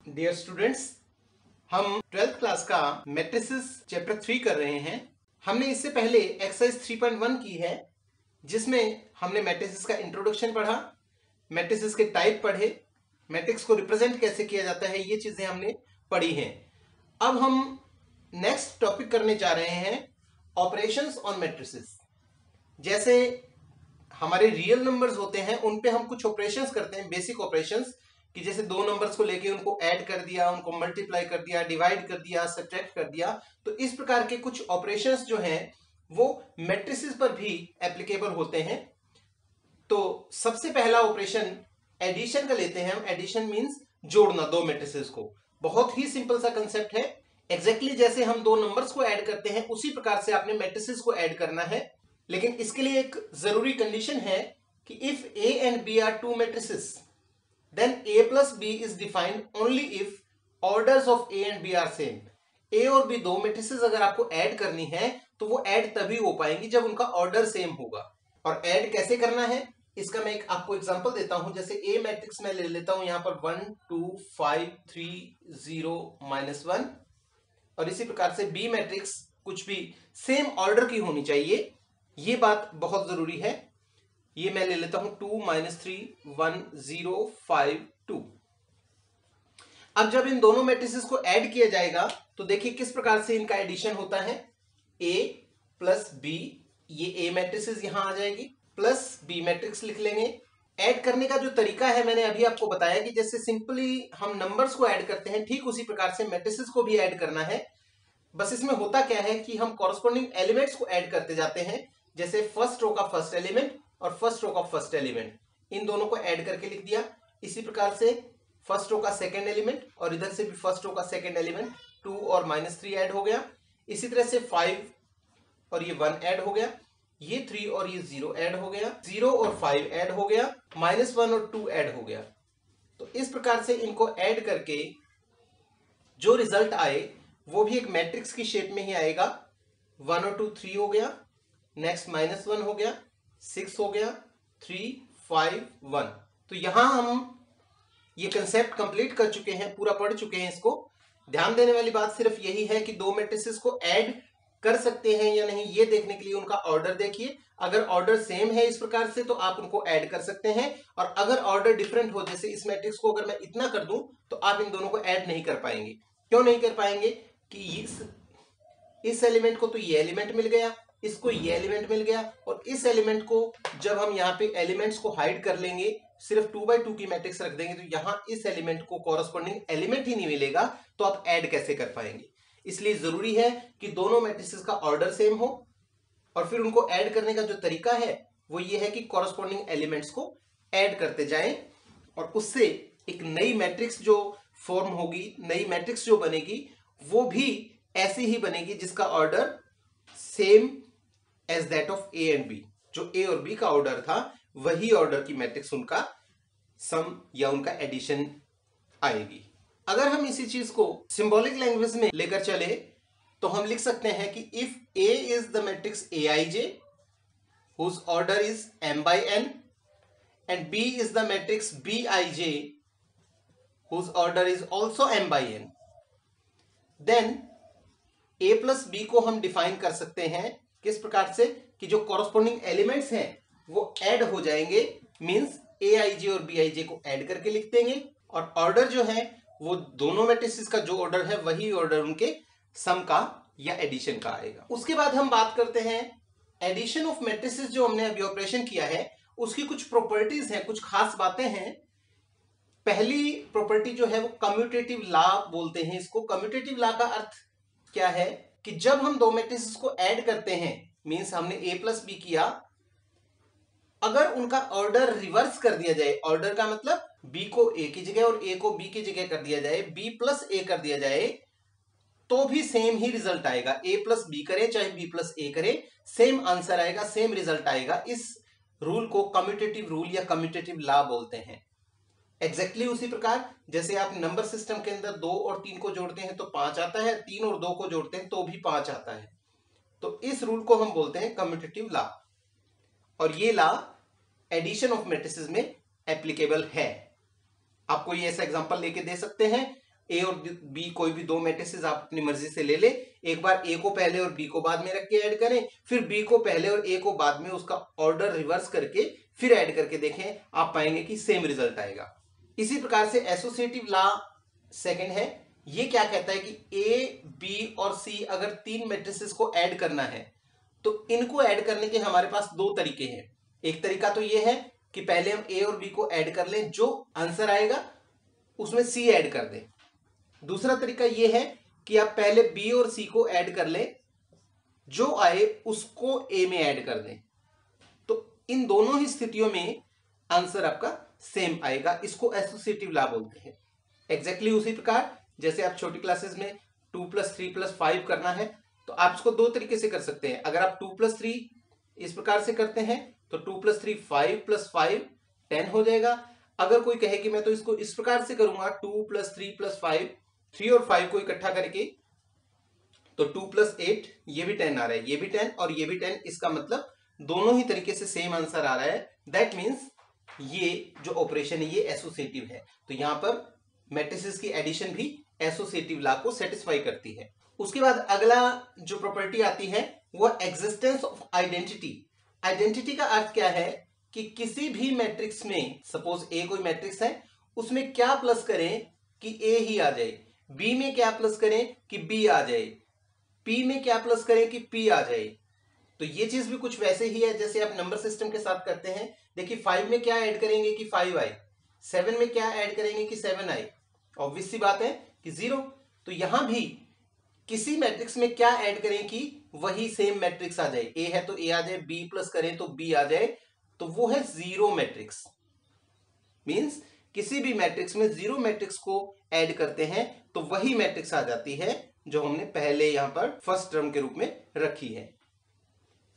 Dear students, हम 12th class का matrices chapter 3 कर रहे हैं। हमने इससे पहले एक्सरसाइज 3.1 की है, जिसमें हमने मैट्रिसेस का इंट्रोडक्शन पढ़ा, मैट्रिसेस के टाइप पढ़े, मैट्रिक्स को रिप्रेजेंट कैसे किया जाता है, ये चीजें हमने पढ़ी हैं। अब हम नेक्स्ट टॉपिक करने जा रहे हैं ऑपरेशंस ऑन मैट्रिसेस। जैसे हमारे रियल नंबर्स होते हैं, उन पे हम कुछ ऑपरेशंस करते हैं, बेसिक ऑपरेशंस, कि जैसे दो नंबर्स को लेके उनको ऐड कर दिया, उनको मल्टीप्लाई कर दिया, डिवाइड कर दिया, सब्ट्रैक्ट कर दिया। तो इस प्रकार के कुछ ऑपरेशंस जो हैं वो मैट्रिसेस पर भी एप्लीकेबल होते हैं। तो सबसे पहला ऑपरेशन एडिशन का लेते हैं हम। एडिशन मींस जोड़ना दो मैट्रिसेस को। बहुत ही सिंपल सा कंसेप्ट है। एग्जैक्टली जैसे हम दो नंबर्स को ऐड करते हैं, उसी प्रकार से आपने मैट्रिसेस को ऐड करना है। लेकिन इसके लिए एक जरूरी कंडीशन है कि if A and B are two matrices, then a plus b is defined only if orders of a and b are same. a और b दो मैट्रिसेस अगर आपको ऐड करनी है तो वो ऐड तभी हो पाएंगी जब उनका ऑर्डर सेम होगा। और ऐड कैसे करना है, इसका मैं एक आपको एग्जांपल देता हूं। जैसे a मैट्रिक्स में ले लेता हूं यहां पर 1 2 5 3 0 -1, और इसी प्रकार से b मैट्रिक्स कुछ भी सेम ऑर्डर की होनी चाहिए, ये बात बहुत जरूरी है। ये मैं ले लेता हूं 2 -3 1 0 5 2। अब जब इन दोनों मैट्रिसेस को ऐड किया जाएगा तो देखिए किस प्रकार से इनका एडिशन होता है। a प्लस बी, ये a मैट्रिसेस यहां आ जाएगी, प्लस b मैट्रिक्स लिख लेंगे। ऐड करने का जो तरीका है मैंने अभी आपको बताया कि जैसे सिंपली हम नंबर्स को ऐड करते हैं, ठीक उसी प्रकार से मैट्रिसेस को भी ऐड करना है। बस इसमें होता क्या है कि हम कॉरस्पॉन्डिंग एलिमेंट्स को ऐड करते जाते हैं। जैसे फर्स्ट रो का फर्स्ट एलिमेंट और फर्स्ट रो का फर्स्ट एलिमेंट, इन दोनों को ऐड करके लिख दिया। इसी प्रकार से फर्स्ट रो का सेकंड एलिमेंट और इधर से भी फर्स्ट रो का सेकंड एलिमेंट, 2 और -3 ऐड हो गया। इसी तरह से 5 और ये 1 ऐड हो गया, ये 3 और ये 0 ऐड हो गया, 0 और 5 ऐड हो गया, -1 और 2 ऐड हो गया। तो इस प्रकार से इनको ऐड करके जो रिजल्ट आए वो भी एक मैट्रिक्स की शेप में ही आएगा। 1 और 2 3 हो गया, नेक्स्ट -1 हो गया, 6 हो गया, 3 5 1। तो यहां हम ये कंसेप्ट कंप्लीट कर चुके हैं, पूरा पढ़ चुके हैं इसको। ध्यान देने वाली बात सिर्फ यही है कि दो मैट्रिसेस को ऐड कर सकते हैं या नहीं, ये देखने के लिए उनका ऑर्डर देखिए। अगर ऑर्डर सेम है इस प्रकार से तो आप उनको ऐड कर सकते हैं, और अगर ऑर्डर डिफरेंट हो, जैसे इस मैट्रिक्स को अगर मैं इतना कर दूं तो आप इन दोनों को ऐड नहीं कर पाएंगे। क्यों नहीं कर पाएंगे कि इस एलिमेंट को तो ये एलिमेंट मिल गया, इसको ये एलिमेंट मिल गया, और इस एलिमेंट को जब हम यहाँ पे एलिमेंट्स को हाइड कर लेंगे, सिर्फ 2x2 की मैट्रिक्स रख देंगे, तो यहां इस एलिमेंट को कॉरस्पॉन्डिंग एलिमेंट ही नहीं मिलेगा, तो आप ऐड कैसे कर पाएंगे। इसलिए जरूरी है कि दोनों मैट्रिसेस का ऑर्डर सेम हो, और फिर उनको ऐड करने का जो तरीका है वो ये है कि कॉरस्पॉन्डिंग एलिमेंट्स को ऐड करते जाएं, और उससे एक नई मैट्रिक्स जो फॉर्म होगी, नई मैट्रिक्स जो बनेगी, वो भी ऐसी ही बनेगी जिसका order same as that of A and B. जो ए और बी का ऑर्डर था वही ऑर्डर की मैट्रिक्स उनका सम या उनका एडिशन आएगी। अगर हम इसी चीज को सिंबॉलिक लैंग्वेज में लेकर चले तो हम लिख सकते हैं कि if A is the matrix aij whose order is m/n and b is the matrix bij whose order is also m/n, then a plus B को हम डिफाइन कर सकते हैं किस प्रकार से कि जो कॉरस्पॉन्डिंग एलिमेंट्स हैं वो ऐड हो जाएंगे। मींस aij और bij को ऐड करके लिख देंगे, और ऑर्डर जो है वो दोनों मैट्रिसेस का जो ऑर्डर है वही ऑर्डर उनके सम का या एडिशन का आएगा। उसके बाद हम बात करते हैं एडिशन ऑफ मैट्रिसेस। जो हमने अभी ऑपरेशन किया है उसकी कुछ प्रॉपर्टीज हैं, कुछ खास बातें हैं। पहली प्रॉपर्टी जो है वो कम्यूटेटिव लॉ बोलते हैं इसको। कम्यूटेटिव लॉ का अर्थ क्या है कि जब हम दो मैट्रिसेस को ऐड करते हैं, मींस हमने a प्लस बी किया, अगर उनका ऑर्डर रिवर्स कर दिया जाए, ऑर्डर का मतलब b को a की जगह और a को b की जगह कर दिया जाए, b प्लस a कर दिया जाए, तो भी सेम ही रिजल्ट आएगा। a प्लस बी करें चाहे b प्लस a करें, सेम आंसर आएगा, सेम रिजल्ट आएगा। इस रूल को कम्यूटेटिव रूल या कम्यूटेटिव लॉ बोलते हैं। एग्जैक्टली उसी प्रकार जैसे आप नंबर सिस्टम के अंदर 2 और 3 को जोड़ते हैं तो 5 आता है, 3 और 2 को जोड़ते हैं तो भी 5 आता है। तो इस रूल को हम बोलते हैं कम्यूटेटिव लॉ, और ये लॉ एडिशन ऑफ मैट्रिसेस में एप्लीकेबल है। आपको ये ऐसा एग्जांपल लेके दे सकते हैं। ए और बी कोई भी दो मैट्रिसेस आप अपनी मर्जी से ले ले, एक बार ए को पहले और बी को बाद में रख के ऐड करें, फिर बी को पहले और ए को बाद में, उसका ऑर्डर रिवर्स करके फिर ऐड करके देखें, आप पाएंगे कि सेम रिजल्ट आएगा। इसी प्रकार से एसोसिएटिव लॉ सेकंड है। ये क्या कहता है कि ए, बी और सी अगर तीन मैट्रिसेस को ऐड करना है तो इनको ऐड करने के हमारे पास दो तरीके हैं। एक तरीका तो ये है कि पहले हम ए और बी को ऐड कर लें, जो आंसर आएगा उसमें सी ऐड कर दें। दूसरा तरीका ये है कि आप पहले बी और सी को ऐड कर लें, जो आए उसको ए में ऐड कर दें। तो इन दोनों ही स्थितियों में आंसर आपका सेम आएगा। इसको एसोसिएटिव लॉ बोलते हैं। एग्जैक्टली उसी प्रकार जैसे आप छोटी क्लासेस में 2 + 3 + 5 करना है तो आप इसको दो तरीके से कर सकते हैं। अगर आप 2 + 3 इस प्रकार से करते हैं तो 2 + 3 5 + 5 10 हो जाएगा। अगर कोई कहे कि मैं तो इसको इस प्रकार से करूंगा 2 + 3 + 5, 3 और 5 को इकट्ठा करके, तो 2 + 8 ये भी 10 आ रहा है, ये भी 10 और ये भी 10। इसका मतलब दोनों ही तरीके से सेम आंसर आ रहा है। दैट मीन्स ये जो ऑपरेशन है ये एसोसिएटिव है। तो यहां पर मैट्रिसेस की एडिशन भी एसोसिएटिव लॉ को सेटिस्फाई करती है। उसके बाद अगला जो प्रॉपर्टी आती है वो एग्जिस्टेंस ऑफ आइडेंटिटी। आइडेंटिटी का अर्थ क्या है कि किसी भी मैट्रिक्स में, सपोज ए कोई मैट्रिक्स है, उसमें क्या प्लस करें कि ए ही आ जाए, बी में क्या प्लस करें कि बी आ जाए, पी में क्या प्लस करें कि पी आ जाए। तो ये चीज भी कुछ वैसे ही है जैसे आप नंबर सिस्टम के साथ करते हैं। देखिए 5 में क्या ऐड करेंगे कि 5 आए, 7 में क्या ऐड करेंगे कि 7 आए, ऑब्वियस सी बात है कि 0। तो यहां भी किसी मैट्रिक्स में क्या ऐड करें कि वही सेम मैट्रिक्स आ जाए। ए है तो ए आ जाए, बी प्लस करें तो बी आ जाए, तो वो है जीरो मैट्रिक्स। मींस किसी भी मैट्रिक्स में जीरो मैट्रिक्स को ऐड करते हैं तो वही मैट्रिक्स आ जाती है जो हमने पहले यहां पर फर्स्ट टर्म के रूप में रखी है।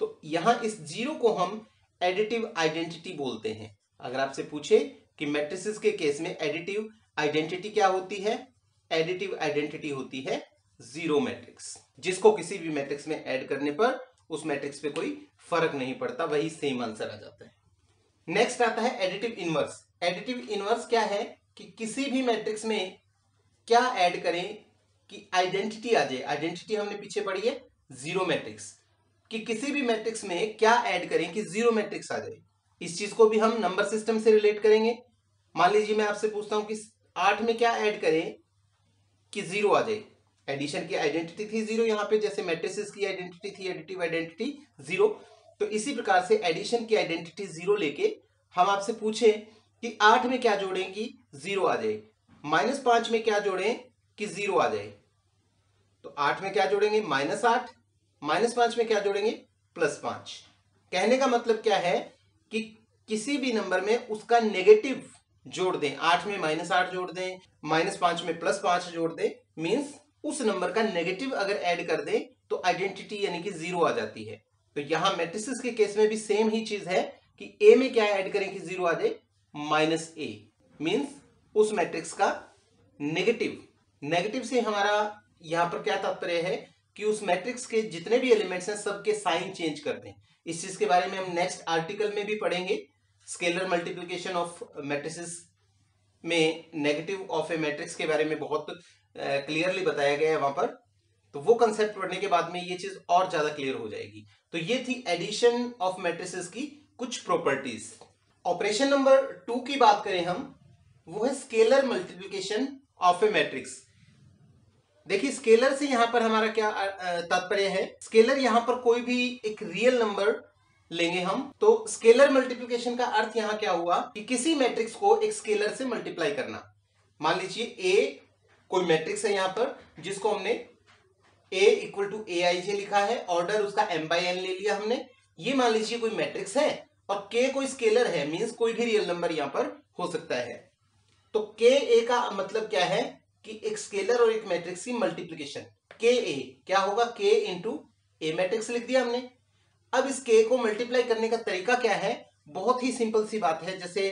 तो यहां इस जीरो को हम एडिटिव आइडेंटिटी बोलते हैं। अगर आपसे पूछे कि मैट्रिसेस के केस में एडिटिव आइडेंटिटी क्या होती है, एडिटिव आइडेंटिटी होती है जीरो मैट्रिक्स, जिसको किसी भी मैट्रिक्स में ऐड करने पर उस मैट्रिक्स पे कोई फर्क नहीं पड़ता, वही सेम आंसर आ जाता है। नेक्स्ट आता है एडिटिव इनवर्स। एडिटिव इनवर्स क्या है कि किसी भी मैट्रिक्स में क्या ऐड करें कि आइडेंटिटी आ जाए। आइडेंटिटी हमने पीछे पढ़ी है जीरो मैट्रिक्स, कि किसी भी मैट्रिक्स में क्या ऐड करें कि जीरो मैट्रिक्स आ जाए। इस चीज को भी हम नंबर सिस्टम से रिलेट करेंगे। मान लीजिए मैं आपसे पूछता हूं कि 8 में क्या ऐड करें कि 0 आ जाए। एडिशन की आइडेंटिटी थी 0 यहां पे, जैसे मैट्रिसेस की आइडेंटिटी थी एडिटिव आइडेंटिटी 0। तो इसी प्रकार से एडिशन की आइडेंटिटी 0 लेके हम आपसे पूछे कि 8 में क्या जोड़ें कि 0 आ जाए, -5 में क्या जोड़ें कि 0 आ जाए। तो 8 में क्या जोड़ेंगे -8, -5 में क्या जोड़ेंगे +5। कहने का मतलब क्या है कि किसी भी नंबर में उसका नेगेटिव जोड़ दें, 8 में -8 जोड़ दें, -5 में +5 जोड़ दें, मींस उस नंबर का नेगेटिव अगर ऐड कर दें तो आइडेंटिटी यानी कि 0 आ जाती है। तो यहां मैट्रिसेस के केस में भी सेम ही चीज है कि ए में क्या ऐड करें कि 0 आ जाए, -a, मींस उस मैट्रिक्स का नेगेटिव। नेगेटिव से हमारा यहां पर क्या तात्पर्य है कि उस मैट्रिक्स के जितने भी एलिमेंट्स हैं सबके साइन चेंज कर दें। इस चीज के बारे में हम नेक्स्ट आर्टिकल में भी पढ़ेंगे। स्केलर मल्टीप्लिकेशन ऑफ मैट्रिसेस में नेगेटिव ऑफ ए मैट्रिक्स के बारे में बहुत क्लियरली बताया गया है वहां पर। तो वो कंसेप्ट पढ़ने के बाद में ये चीज और ज्यादा क्लियर हो जाएगी। तो ये थी एडिशन ऑफ मैट्रिसेस की कुछ प्रॉपर्टीज। ऑपरेशन नंबर 2 की बात करें हम, वो है scalar multiplication of A matrix. देखिए स्केलर से यहां पर हमारा क्या तात्पर्य है। स्केलर यहां पर कोई भी एक रियल नंबर लेंगे हम, तो स्केलर मल्टीप्लिकेशन का अर्थ यहां क्या हुआ कि किसी मैट्रिक्स को एक स्केलर से मल्टीप्लाई करना। मान लीजिए ए कोई मैट्रिक्स है यहां पर जिसको हमने a = aij लिखा है, ऑर्डर उसका m/n ले लिया हमने। ये मान लीजिए कोई मैट्रिक्स है और k कोई स्केलर है, मींस कोई भी रियल नंबर यहां पर हो सकता है। तो k a का मतलब क्या है कि एक स्केलर और एक मैट्रिक्स की मल्टीप्लिकेशन। k a क्या होगा, k × a मैट्रिक्स लिख दिया हमने। अब इस k को मल्टीप्लाई करने का तरीका क्या है, बहुत ही सिंपल सी बात है। जैसे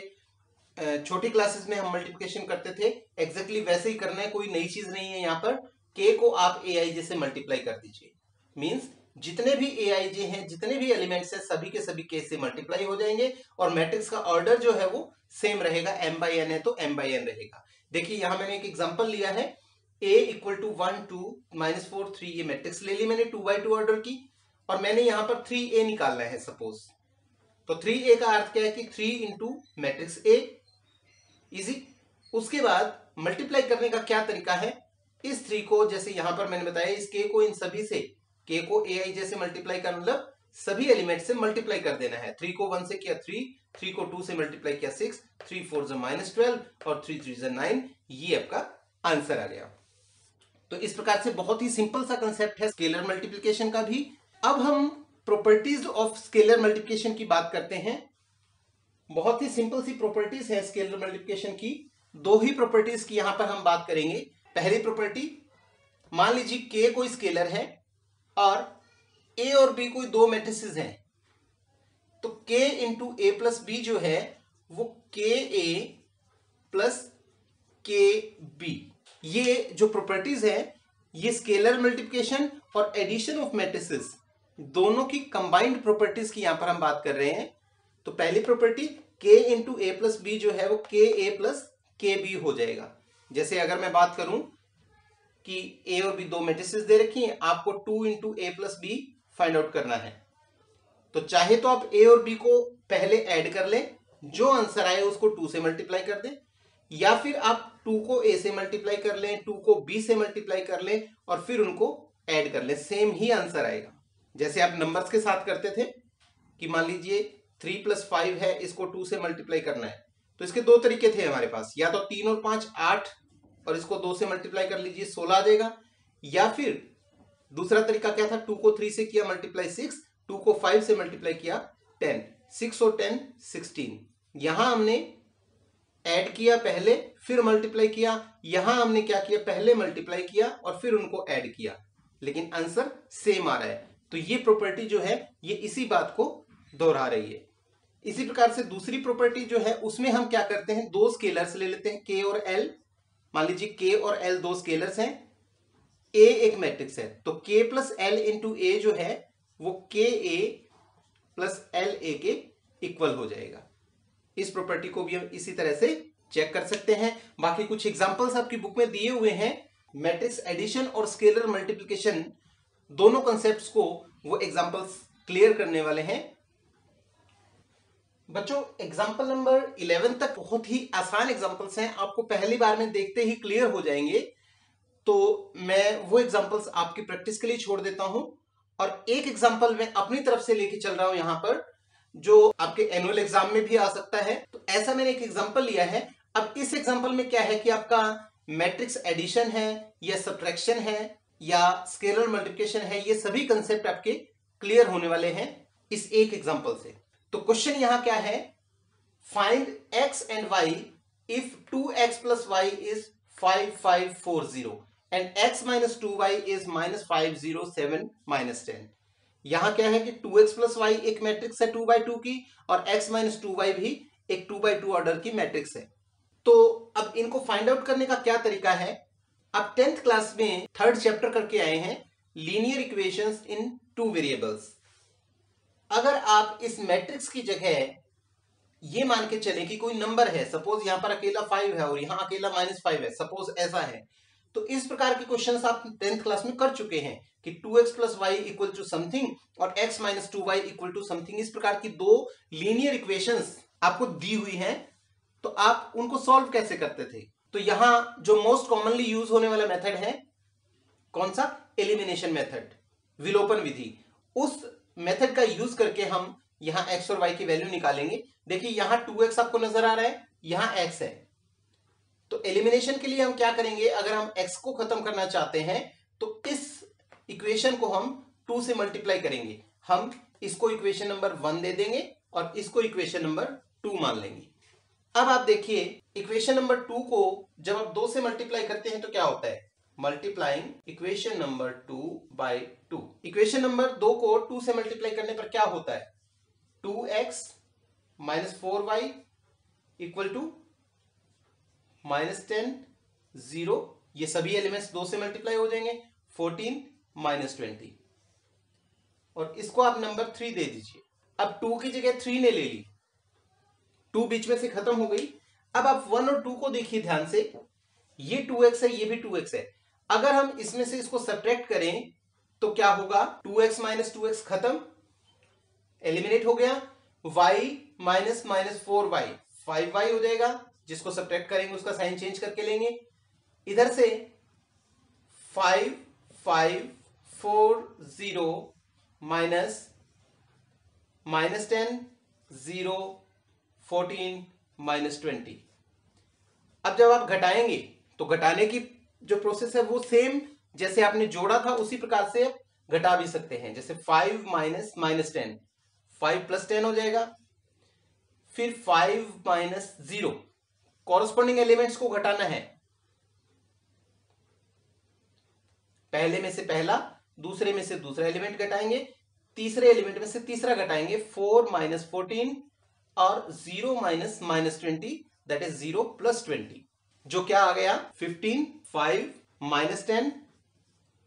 छोटी क्लासेस में हम मल्टीप्लिकेशन करते थे, एग्जैक्टली वैसे ही करना है, कोई नई चीज नहीं है यहाँ पर। k को आप aij से मल्टीप्लाई कर दीजिए, मींस जितने भी aij हैं, जितने भी एलिमेंट्स हैं, सभी के सभी k से मल्टीप्लाई हो जाएंगे और मैट्रिक्स का ऑर्डर जो है वो सेम रहेगा। m/n है तो m/n रहेगा। देखिए यहां मैंने एक एग्जांपल लिया है A इक्वल टू 1 2 -4 3 ये मैट्रिक्स ले ली मैंने 2 by 2 ऑर्डर की, और मैंने यहां पर 3A निकालना है सपोज। तो 3A का अर्थ क्या है कि 3 इंटू मैट्रिक्स A, इजी। उसके बाद मल्टीप्लाई करने का क्या तरीका है, इस 3 को जैसे यहां पर मैंने बताया, इस K को इन सभी से, K को AI जैसे मल्टीप्लाई कर, मतलब सभी एलिमेंट से मल्टीप्लाई कर देना है। 3 को 1 से किया 3, 3 को 2 से मल्टीप्लाई किया 6, 3 4 -12 और 3 3 9, ये आपका आंसर आ गया। तो इस प्रकार से बहुत ही सिंपल सा कंसेप्ट है स्केलर मल्टीप्लिकेशन का भी। अब हम प्रॉपर्टीज ऑफ स्केलर मल्टीप्लिकेशन की बात करते हैं। बहुत ही सिंपल सी प्रॉपर्टीज है स्केलर मल्टीप्लिकेशन की। दो ही प्रॉपर्टीज की यहां पर हम बात करेंगे। पहली प्रॉपर्टी, मान लीजिए K कोई स्केलर है और A और B कोई दो मैट्रिसेस हैं, तो K into A plus B जो है वो KA प्लस KB, ये जो प्रॉपर्टीज है ये स्केलर मल्टीप्लिकेशन और एडिशन ऑफ मैट्रिसेस दोनों की कंबाइंड प्रॉपर्टीज की यहां पर हम बात कर रहे हैं। तो पहली property K into A plus B जो है वो KA प्लस KB हो जाएगा। जैसे अगर मैं बात करूं कि A और B दो मैट्रिसेस दे रखी हैं, आपको 2 into A plus B find out करना है, तो चाहे तो आप A और B को पहले ऐड कर लें, जो आंसर आए उसको 2 से मल्टीप्लाई कर दें, या फिर आप 2 को A से मल्टीप्लाई कर लें, 2 को B से मल्टीप्लाई कर लें और फिर उनको ऐड कर लें, सेम ही आंसर आएगा। जैसे आप नंबर्स के साथ करते थे कि मान लीजिए 3 + 5 है, इसको 2 से मल्टीप्लाई करना है, तो इसके दो तरीके थे हमारे पास, या तो 3 और 5 8 और इसको 2 से मल्टीप्लाई कर लीजिए 16 आ जाएगा, या फिर दूसरा तरीका क्या था, 2 को 3 से किया मल्टीप्लाई 6, 2 को 5 से मल्टीप्लाई किया 10, 6 और 10 16। यहां हमने ऐड किया पहले फिर मल्टीप्लाई किया, यहां हमने क्या किया, पहले मल्टीप्लाई किया और फिर उनको ऐड किया, लेकिन आंसर सेम आ रहा है। तो ये प्रॉपर्टी जो है ये इसी बात को दोहरा रही है। इसी प्रकार से दूसरी प्रॉपर्टी जो है उसमें हम क्या करते हैं, दो स्केलर्स ले लेते हैं K और L। मान लीजिए K और L दो स्केलर्स हैं, A एक मैट्रिक्स है, तो K plus L into A जो है वो KA प्लस LA के इक्वल हो जाएगा। इस प्रॉपर्टी को भी हम इसी तरह से चेक कर सकते हैं। बाकी कुछ एग्जांपल्स आपकी बुक में दिए हुए हैं, मैट्रिक्स एडिशन और स्केलर मल्टीप्लिकेशन दोनों कॉन्सेप्ट्स को वो एग्जांपल्स क्लियर करने वाले हैं। बच्चों एग्जांपल नंबर 11 तक बहुत ही आसान एग्जांपल्स हैं, आपको पहली बार में देखते ही क्लियर हो जाएंगे। तो मैं वो एग्जांपल्स आपकी प्रैक्टिस के लिए छोड़ देता हूं और एक एग्जांपल मैं अपनी तरफ से लेके चल रहा हूं यहां पर, जो आपके एनुअल एग्जाम में भी आ सकता है। तो ऐसा मैंने एक एग्जांपल लिया है। अब इस एग्जांपल में क्या है कि आपका मैट्रिक्स एडिशन है या सब्ट्रैक्शन है या स्केलर मल्टीप्लिकेशन है, ये सभी कंसेप्ट आपके क्लियर होने वाले हैं इस एक एग्जांपल से। तो क्वेश्चन यहां क्या है, find x and y if 2x plus y is 5540 and x minus 2y is -507 -10। यहां क्या है कि 2x प्लस y एक मैट्रिक्स है 2 by 2 की, और x माइनस 2y भी एक 2 by 2 ऑर्डर की मैट्रिक्स है। तो अब इनको फाइंड आउट करने का क्या तरीका है, अब 10th क्लास में 3rd चैप्टर करके आए हैं, लीनियर इक्वेशंस इन 2 वेरिएबल्स। अगर आप इस मैट्रिक्स की जगह ये मान के चले कि कोई नंबर है, सपोज यहां पर अकेला 5 है और यहां अकेला -5 है, सपोज ऐसा है, तो इस प्रकार के क्वेश्चंस आप 10th क्लास में कर चुके हैं कि 2x plus Y equal to something और x minus 2y equal to something. इस प्रकार की दो लीनियर इक्वेशंस आपको दी हुई हैं, तो आप उनको सॉल्व कैसे करते थे। तो यहां जो मोस्ट कॉमनली यूज होने वाला मेथड है कौन सा, एलिमिनेशन मेथड, विलोपन विधि। उस मेथड का यूज करके हम यहां x और y की वैल्यू निकालेंगे। देखिए यहां 2x आपको नजर आ रहा है, यहां x है, तो एलिमिनेशन के लिए हम क्या करेंगे, अगर हम x को खत्म करना चाहते हैं तो इस इक्वेशन को हम 2 से मल्टीप्लाई करेंगे। हम इसको इक्वेशन नंबर 1 दे देंगे और इसको इक्वेशन नंबर 2 मान लेंगे। अब आप देखिए इक्वेशन नंबर 2 को जब आप 2 से मल्टीप्लाई करते हैं तो क्या होता है, multiplying equation number 2 by 2। Equation number 2 को 2 से मल्टीप्लाई करने पर क्या होता है, 2x minus 4y equal to -10 0, ये सभी एलिमेंट्स 2 से मल्टीप्लाई हो जाएंगे, 14 -20, और इसको आप नंबर 3 दे दीजिए। अब 2 की जगह 3 ने ले ली, 2 बीच में से खत्म हो गई। अब आप 1 और 2 को देखिए ध्यान से, ये 2x है, ये भी 2x है। अगर हम इसमें से इसको सब्ट्रैक्ट करें तो क्या होगा, 2x माइनस 2x खत्म, एलिमिनेट हो गया, y minus minus 4y 5y हो जाएगा, जिसको सब्ट्रैक्ट करेंगे उसका साइन चेंज करके लेंगे। इधर से 5 5 4 0 माइनस माइनस 10 0 14 माइनस 20। अब जब आप घटाएंगे तो घटाने की जो प्रोसेस है वो सेम जैसे आपने जोड़ा था उसी प्रकार से घटा भी सकते हैं। जैसे 5 माइनस माइनस 10, 5 प्लस 10 हो जाएगा, फिर 5 माइनस 0, कॉरस्पॉन्डिंग एलिमेंट्स को घटाना है, पहले में से पहला, दूसरे में से दूसरा एलिमेंट घटाएंगे, तीसरे एलिमेंट में से तीसरा घटाएंगे, 4 माइनस 14 और 0 minus minus 20 that is 0 plus 20, जो क्या आ गया 15, 5 माइनस 10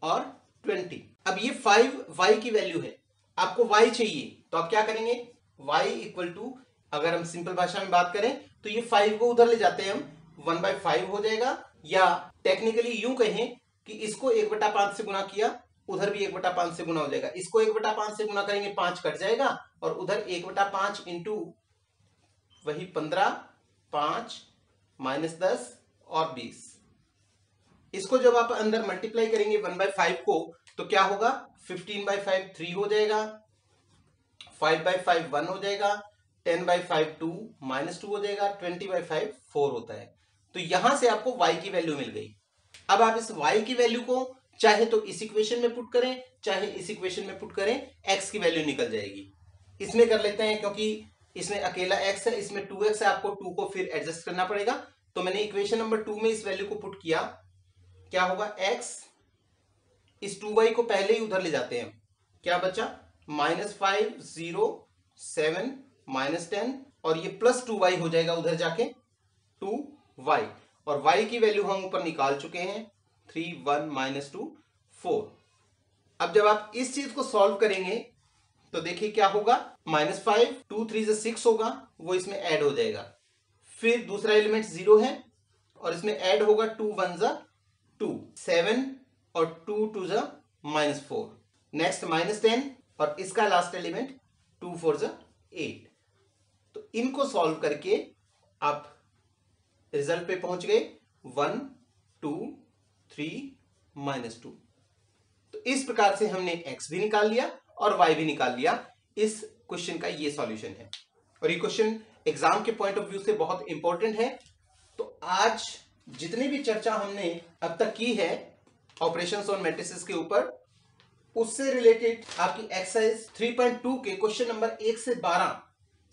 और 20। अब ये 5y की वैल्यू है, आपको y चाहिए तो आप क्या करेंगे, y इक्वल टू, अगर हम सिंपल भाषा में बात करें तो ये 5 को उधर ले जाते हैं हम, 1/5 हो जाएगा, या टेक्निकली यूं कहें कि इसको 1/5 से गुना किया, उधर भी 1/5 से गुना हो जाएगा, इसको 1/5 से गुना करेंगे 5 कट जाएगा, और उधर 1/5 इंटू वही 15, 5 माइनस 10 और 20। इसको जब आप अंदर मल्टीप्लाई करेंगे 1/5 को तो क्या होगा, 15/5 3 हो जाएगा, 5/5 1 हो जाएगा, 10/5 2 माइनस 2 हो जाएगा, 20/5 4 होता है। तो यहां से आपको y की वैल्यू मिल गई। अब आप इस y की वैल्यू को चाहे तो इस इक्वेशन में पुट करें, चाहे इस इक्वेशन में पुट करें, x की वैल्यू निकल जाएगी। इसमें कर लेते हैं क्योंकि इसमें अकेला x है, इसमें 2x है, आपको 2 को फिर एडजस्ट करना पड़ेगा। तो मैंने इक्वेशन नंबर 2 में इस वैल्यू को पुट किया, क्या होगा, x, इस 2y को पहले ही उधर ले जाते हैं, क्या बचा, -5 0 7 माइनस 10, और ये प्लस 2y हो जाएगा उधर जाके 2y, और y की वैल्यू हम ऊपर निकाल चुके हैं 3 1 माइनस 2 4। अब जब आप इस चीज को सॉल्व करेंगे तो देखिए क्या होगा, -5 2 3 से 6 होगा, वो इसमें ऐड हो जाएगा, फिर दूसरा एलिमेंट 0 है और इसमें ऐड होगा 2 1 जा 2, 7 और 2 2 जा -4, नेक्स्ट -10 और इसका लास्ट एलिमेंट 2 4 जा 8। तो इनको सॉल्व करके आप रिजल्ट पे पहुंच गए 1 2 3 -2। तो इस प्रकार से हमने x भी निकाल लिया और y भी निकाल लिया। इस क्वेश्चन का ये सॉल्यूशन है, और ये क्वेश्चन एग्जाम के पॉइंट ऑफ व्यू से बहुत इंपॉर्टेंट है। तो आज जितनी भी चर्चा हमने अब तक की है ऑपरेशंस ऑन मैट्रिसेस के ऊपर, उससे रिलेटेड आपकी एक्सरसाइज 3.2 के क्वेश्चन नंबर 1 से 12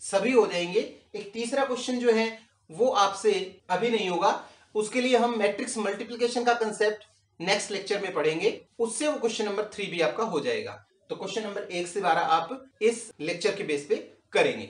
सभी हो जाएंगे। एक तीसरा क्वेश्चन जो है वो आपसे अभी नहीं होगा, उसके लिए हम मैट्रिक्स मल्टीप्लिकेशन का कंसेप्ट नेक्स्ट लेक्चर में पढ़ेंगे, उससे वो क्वेश्चन नंबर 3 भी आपका हो जाएगा। तो क्वेश्चन नंबर 1 से 12 आप इस लेक्चर के बेस पे करेंगे।